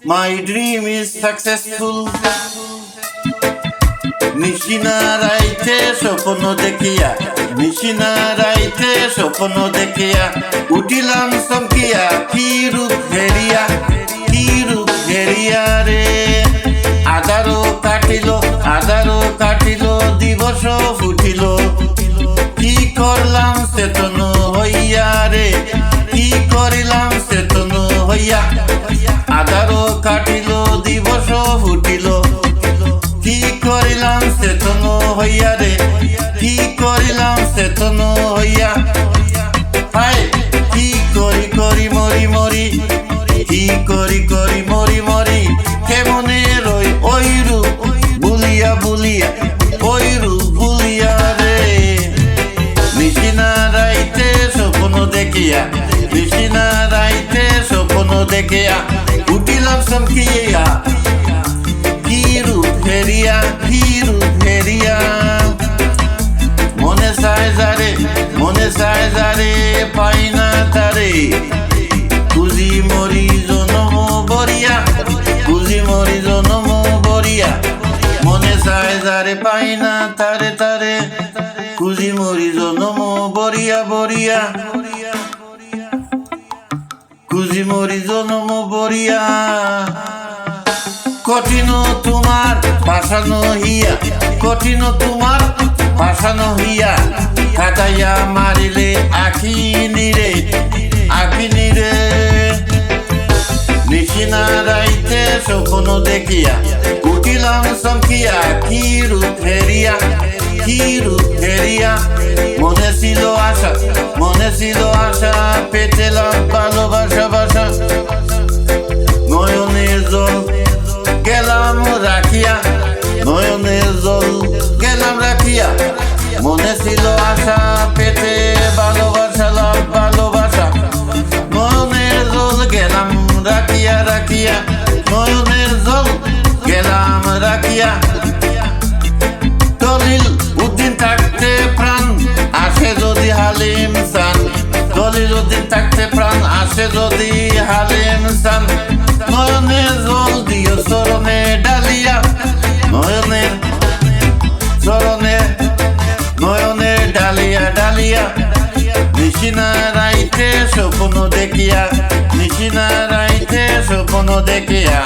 My dream is successful. নিশিনা রাইতে স্বপ্ন দেখিয়া, নিশিনা রাইতে স্বপ্ন দেখিয়া, উঠিলাম চমকিয়া কি রূপ হেরিয়া, কি রূপ হেরিয়া রে। আধারও কাটিল দিবস ফুটিল, কি করলাম চেতন হইয়া রে, কি করিলাম চেতন হইয়া। আধারও কাটিল দিবস ফুটিল, কি করিলাম চেতন হইয়া রে, কি করিলাম চেতন হইয়া। হায় কি করি মরি, কি করি মরি, কেমনে রই ওই রূপ বুলিয়া ওই রূপ বুলিয়া রে। নিশিনা রাইতে স্বপ্ন দেখিয়া, নিশিনা রাইতে স্বপ্ন দেখিয়া, উঠিলাম চমকিয়া কি রূপ হেরিয়া, কি রূপ হেরিয়া। মনে চায় যারে পাই না তারে, খুঁজি মরি জনম বরিয়া, খুঁজি মরি জনম বরিয়া। মনে চায় যারে পাই না তারে, খুঁজি মরি জনম বরিয়া, খুঁজি মরি জনম বরিয়া। কঠিন তোমার ভাষানো হিয়া, কঠিন তোমার ভাষানো হিয়া, কাটাইয়া মারিলে আখি নিরে। নিশিনা রাইতে স্বপ্ন দেখিয়া, উঠিলাম চমকিয়া কি রূপ হেরিয়া, কি রূপ হেরিয়া। মনে ছিল আশা, পেতেলাম ভালোবাসা। নয়নের জল গেলাম রাখিয়া, নয়নের জল গেলাম রাখিয়া। মনে ছিল আশা, পেতে ভালোবাসা। নয়নের জল গেলাম রাখিয়া, নয়নের জল গেলাম রাখিয়া। দলিল উদ্দিন থাকতে প্রাণ আসে যদি হালিম চান, দলিল উদ্দিন থাকতে প্রাণ আসে যদি হালিম চান। নয়নের জল দিও চরণে ডালিয়া, নয়নের ডালিয়া। নিশিনা রাইতে স্বপ্ন দেখিয়া, নিশিনা রাইতে স্বপ্ন দেখিয়া।